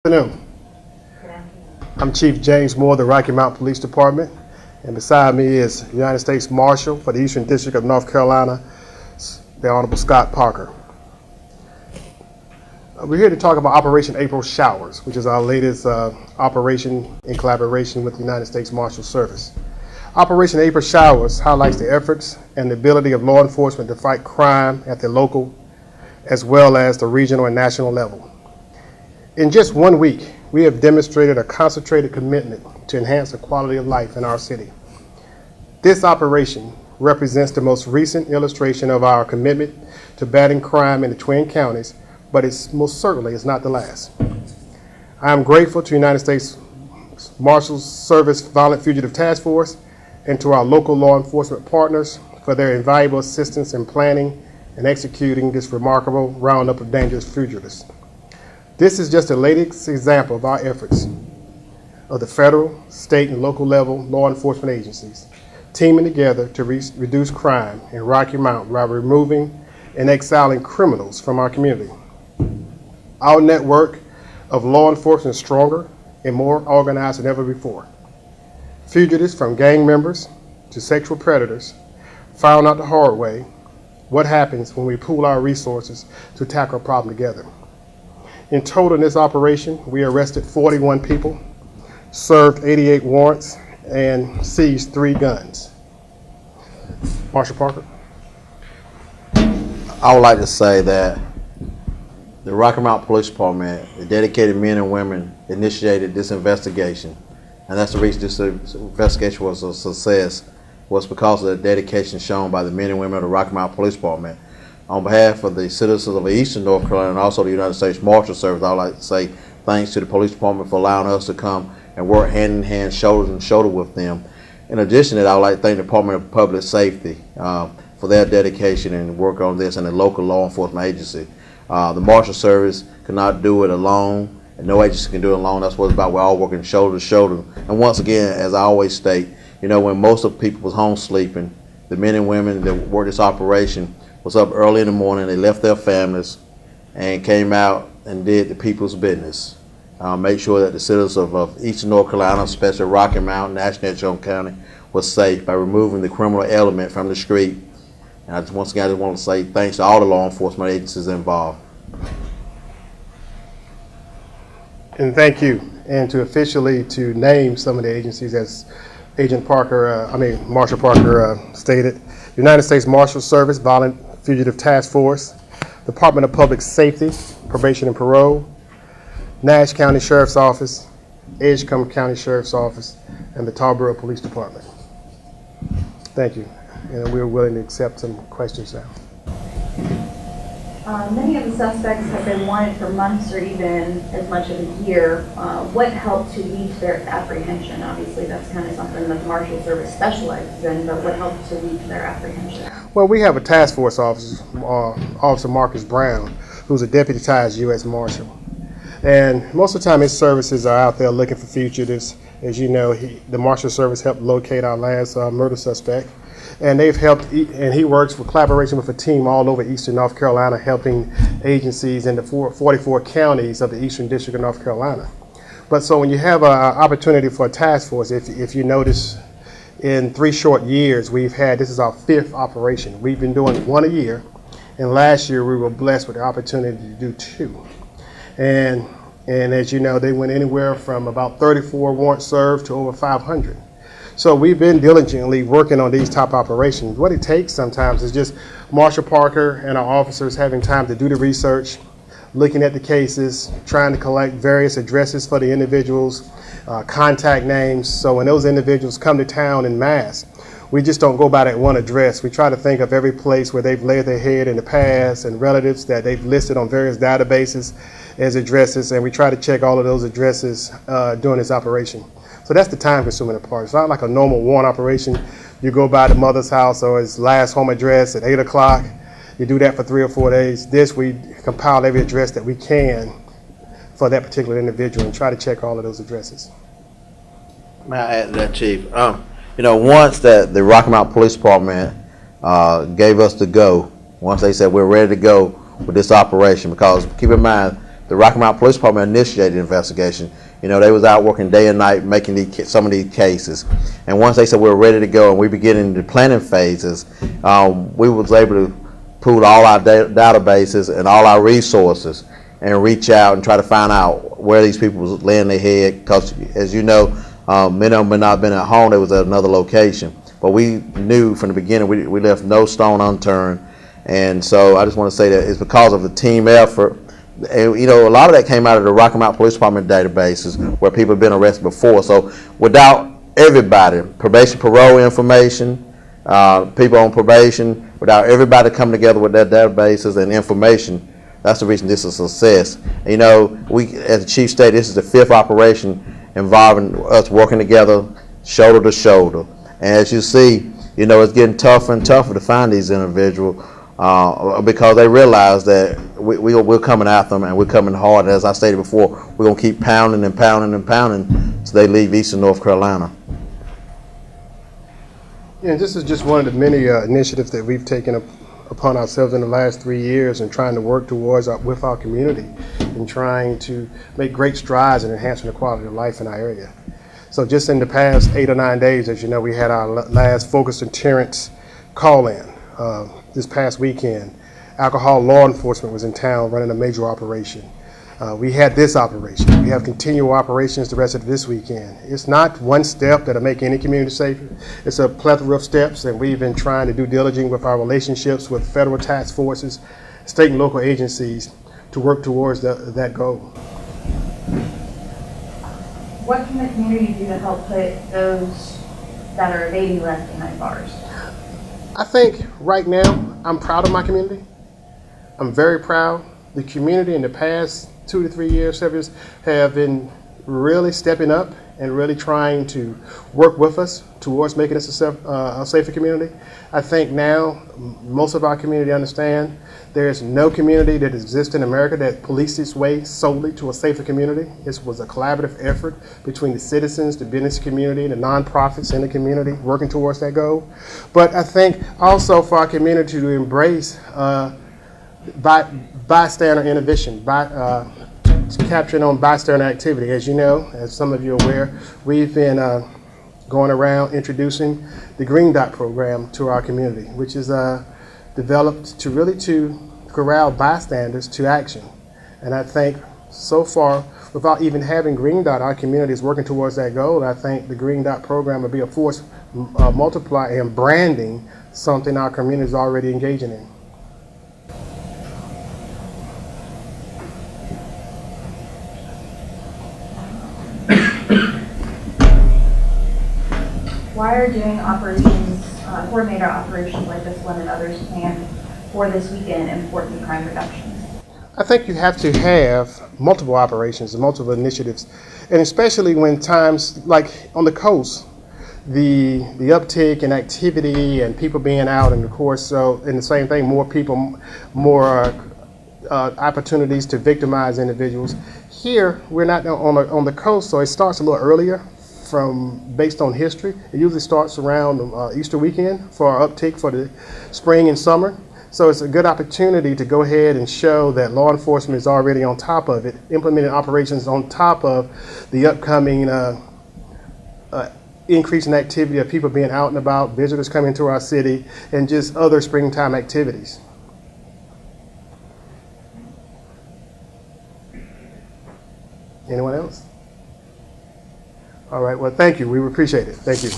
Good afternoon. I'm Chief James Moore, the Rocky Mount Police Department, and beside me is United States Marshal for the Eastern District of North Carolina, the Honorable Scott Parker. We're here to talk about Operation April Showers, which is our latest operation in collaboration with the United States Marshal Service. Operation April Showers highlights the efforts and the ability of law enforcement to fight crime at the local as well as the regional and national level. In just 1 week, we have demonstrated a concentrated commitment to enhance the quality of life in our city. This operation represents the most recent illustration of our commitment to battling crime in the Twin Counties, but it's most certainly is not the last. I am grateful to United States Marshals Service Violent Fugitive Task Force and to our local law enforcement partners for their invaluable assistance in planning and executing this remarkable roundup of dangerous fugitives. This is just the latest example of our efforts of the federal, state, and local level law enforcement agencies teaming together to reduce crime in Rocky Mount while removing and exiling criminals from our community. Our network of law enforcement is stronger and more organized than ever before. Fugitives from gang members to sexual predators found out the hard way what happens when we pool our resources to tackle a problem together. In total, in this operation, we arrested 41 people, served 88 warrants, and seized 3 guns. Marshal Parker. I would like to say that the Rocky Mount Police Department, the dedicated men and women, initiated this investigation, and that's the reason this investigation was a success, was because of the dedication shown by the men and women of the Rocky Mount Police Department. On behalf of the citizens of Eastern North Carolina and also the United States Marshal Service, I would like to say thanks to the police department for allowing us to come and work hand in hand, shoulder to shoulder with them. In addition to that, I would like to thank the Department of Public Safety for their dedication and work on this, and the local law enforcement agency. The Marshal Service could not do it alone, and no agency can do it alone. That's what it's about. We're all working shoulder to shoulder. And once again, as I always state, when most of the people was home sleeping, the men and women that worked this operation was up early in the morning. They left their families and came out and did the people's business. Make sure that the citizens of Eastern North Carolina, especially Rocky Mount, National Edgecombe County, was safe by removing the criminal element from the street. And once again, I just want to say thanks to all the law enforcement agencies involved. And thank you. And to officially to name some of the agencies, as Agent Parker, Marshal Parker stated: United States Marshal Service Violent Fugitive Task Force, Department of Public Safety, Probation and Parole, Nash County Sheriff's Office, Edgecombe County Sheriff's Office, and the Tarboro Police Department. Thank you. And we're willing to accept some questions now. Many of the suspects have been wanted for months or even as much as a year. What helped to lead to their apprehension? Obviously, that's kind of something that the Marshal Service specializes in, but what helped to lead to their apprehension? Well, we have a task force officer, Officer Marcus Brown, who's a deputized U.S. Marshal. And most of the time, his services are out there looking for fugitives. As you know, the Marshal Service helped locate our last murder suspect. And they've helped, and he works with collaboration with a team all over Eastern North Carolina, helping agencies in the 44 counties of the Eastern District of North Carolina. But so when you have an opportunity for a task force, if you notice, in 3 short years, this is our 5th operation. We've been doing 1 a year, and last year we were blessed with the opportunity to do 2. And as you know, they went anywhere from about 34 warrants served to over 500. So we've been diligently working on these top operations. What it takes sometimes is just Marshal Parker and our officers having time to do the research, looking at the cases, trying to collect various addresses for the individuals, contact names. So when those individuals come to town en masse, we just don't go by that one address. We try to think of every place where they've laid their head in the past and relatives that they've listed on various databases as addresses, and we try to check all of those addresses during this operation. So that's the time-consuming part. It's not like a normal warrant operation. You go by the mother's house or his last home address at 8 o'clock. You do that for 3 or 4 days. This, we compile every address that we can for that particular individual and try to check all of those addresses. May I add to that, Chief? Once that the Rocky Mount Police Department gave us the go, once they said we're ready to go with this operation, because keep in mind, the Rocky Mount Police Department initiated the investigation. You know, they was out working day and night making some of these cases. And once they said we were ready to go and we began in the planning phases, we was able to pool all our databases and all our resources and reach out and try to find out where these people was laying their head. Because, as you know, many of them had not been at home. They was at another location. But we knew from the beginning we left no stone unturned. And so I just want to say that it's because of the team effort. And, you know, a lot of that came out of the Rocky Mount Police Department databases where people have been arrested before. So without everybody, probation, parole information, people on probation, without everybody coming together with their databases and information, that's the reason this is a success. And, you know, we, as the chief stated, this is the 5th operation involving us working together, shoulder to shoulder. And as you see, you know, it's getting tougher and tougher to find these individuals because they realize that we're coming after them and we're coming hard. As I stated before, we're going to keep pounding and pounding and pounding until they leave Eastern North Carolina. Yeah, this is just one of the many initiatives that we've taken upon ourselves in the last 3 years and trying to work towards with our community and trying to make great strides in enhancing the quality of life in our area. So just in the past 8 or 9 days, as you know, we had our last focused deterrence call-in. This past weekend, alcohol law enforcement was in town running a major operation. We had this operation. We have continual operations the rest of this weekend. It's not one step that'll make any community safer. It's a plethora of steps, and we've been trying to do diligence with our relationships with federal task forces, state and local agencies to work towards that goal. What can the community do to help put those that are evading left behind bars? I think right now, I'm proud of my community. I'm very proud. The community in the past 2 to 3 years have been really stepping up and really trying to work with us towards making us a safer community. I think now most of our community understand there's no community that exists in America that policed its way solely to a safer community. This was a collaborative effort between the citizens, the business community, the nonprofits in the community working towards that goal. But I think also for our community to embrace bystander innovation, capturing on bystander activity. As you know, as some of you are aware, we've been going around introducing the Green Dot program to our community, which is developed to corral bystanders to action. And I think so far, without even having Green Dot, our community is working towards that goal. I think the Green Dot program will be a force multiplier in branding something our community is already engaging in. Why are doing operations, coordinator operations like this one and others planned for this weekend important crime reductions? I think you have to have multiple operations and multiple initiatives, and especially when times like on the coast, the uptick in activity and people being out in the course. So, and the same thing, more people, more opportunities to victimize individuals. Here, we're not on the coast, so it starts a little earlier. Based on history, it usually starts around Easter weekend for our uptick for the spring and summer. So it's a good opportunity to go ahead and show that law enforcement is already on top of it, implementing operations on top of the upcoming increase in activity of people being out and about, visitors coming to our city, and just other springtime activities. Anyone else? All right, well, thank you. We appreciate it. Thank you.